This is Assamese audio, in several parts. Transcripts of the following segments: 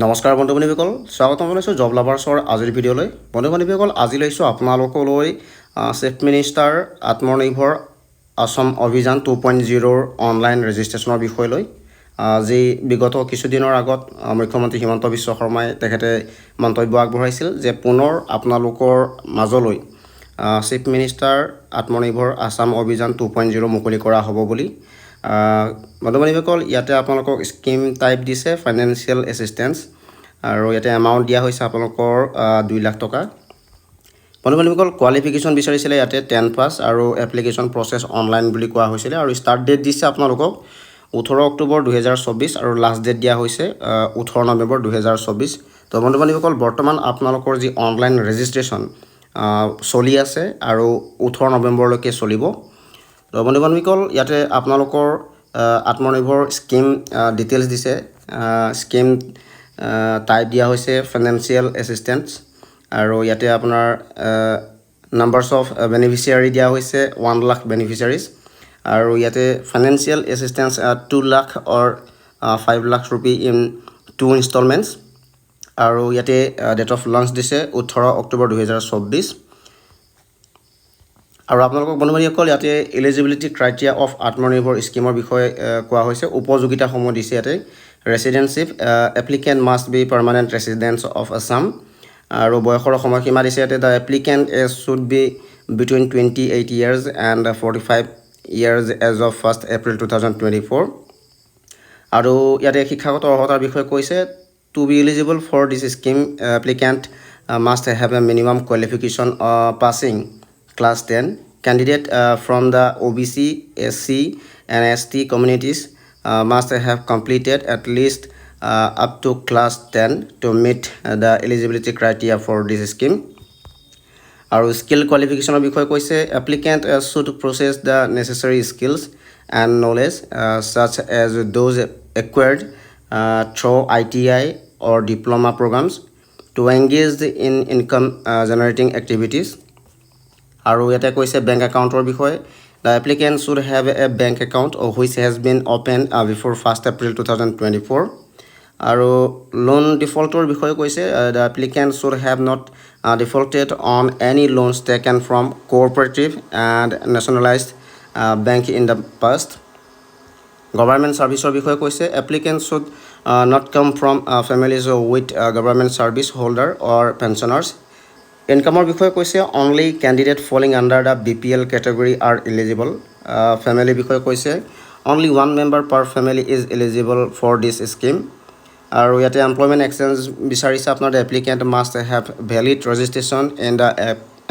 নমস্কাৰ বন্ধু-বান্ধৱীসকল, স্বাগতম জনাইছোঁ জব লাভাৰ্ছৰ আজিৰ ভিডিঅ'লৈ। বন্ধু-বান্ধৱীসকল, আজি লৈছোঁ আপোনালোকলৈ চিফ মিনিষ্টাৰ আত্মনিৰ্ভৰ আসাম অভিযান 2.0ৰ অনলাইন ৰেজিষ্ট্ৰেশ্যনৰ বিষয়লৈ। যি বিগত কিছুদিনৰ আগত মুখ্যমন্ত্ৰী হিমন্ত বিশ্ব শৰ্মাই তেখেতে মন্তব্য আগবঢ়াইছিল যে পুনৰ আপোনালোকৰ মাজলৈ চিফ মিনিষ্টাৰ আত্মনিৰ্ভৰ আসাম অভিযান 2.0 মুকলি কৰা হ'ব বুলি। বন্ধু-বান্ধৱীসকল, ইয়াতে আপোনালোকক স্কিম টাইপ দিছে ফাইনেন্সিয়েল এছিষ্টেঞ্চ, আৰু ইয়াতে এমাউণ্ট দিয়া হৈছে আপোনালোকৰ 2 লাখ টকা। বন্ধু-বান্ধৱীসকল, কোৱালিফিকেশ্যন বিচাৰিছিলে ইয়াতে 10 পাছ আৰু এপ্লিকেশ্যন প্ৰচেছ অনলাইন বুলি কোৱা হৈছিলে, আৰু ষ্টাৰ্ট ডেট দিছে আপোনালোকক 18 অক্টোবৰ 2024 আৰু লাষ্ট ডেট দিয়া হৈছে 18 নৱেম্বৰ 2024। তো বন্ধু-বান্ধৱীসকল, বৰ্তমান আপোনালোকৰ যি অনলাইন ৰেজিষ্ট্ৰেশ্যন চলি আছে আৰু 18 নৱেম্বৰলৈকে চলিব। তো বন্ধু-বান্ধৱীসকল, ইয়াতে আপোনালোকৰ আত্মনিৰ্ভৰ স্কিম ডিটেইলছ দিছে। স্কিম টাইপ দিয়া হৈছে ফাইনেন্সিয়েল এছিষ্টেঞ্চ, আৰু ইয়াতে আপোনাৰ নাম্বাৰছ অফ বেনিফিচিয়াৰী দিয়া হৈছে 1 লাখ বেনিফিচিয়াৰিজ, আৰু ইয়াতে financial assistance 2 lakh or 5 lakh rupees in 2 instalments, আৰু ইয়াতে ডেট অফ লঞ্চ দিছে 18 অক্টোবৰ 2024। আৰু আপোনালোকক বন্ধু-বান্ধৱীসকল, ইয়াতে এলিজিবিলিটি ক্ৰাইটেৰিয়া অফ আত্মনিৰ্ভৰ স্কিমৰ বিষয়ে কোৱা হৈছে। উপযোগিতাসমূহ দিছে ইয়াতে। Residentship applicant must be permanent resident of Assam, আৰু বয়সৰ সময়সীমা দিছে ইয়াতে। The applicant age should be between 28 years and 45 years age of 1 April 2024। আৰু ইয়াতে শিক্ষাগত অৰ্হতাৰ বিষয়ে কৈছে। To be eligible for this scheme applicant must have a minimum qualification passing Class 10. Candidate from the OBC, SC and ST communities must have completed at least up to Class 10 to meet the eligibility criteria for this scheme. Our skill qualification বিষয়ে কৈছে applicant should possess the necessary skills and knowledge such as those acquired through ITI or diploma programs to engage in income generating activities. আৰু ইয়াতে কৈছে বেংক একাউণ্টৰ বিষয়ে। The applicant should have a bank account which has been opened before 1 April 2024। আৰু লোন ডিফল্টৰ বিষয়ে কৈছে। The applicant should have not defaulted on any loans taken from cooperative and nationalised bank in the past. Government ছাৰ্ভিচৰ বিষয়ে কৈছে। Applicant should not come from families with government service holder or pensioners. ইনকামৰ বিষয়ে কৈছে। Only candidate falling under the BPL category are eligible. Family বিষয়ে কৈছে। Only 1 member per family is eligible for this scheme. আৰু ইয়াতে এমপ্লয়মেণ্ট এক্সচেঞ্জ বিচাৰিছে আপোনাৰ। The applicant must have valid registration in the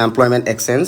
employment exchange.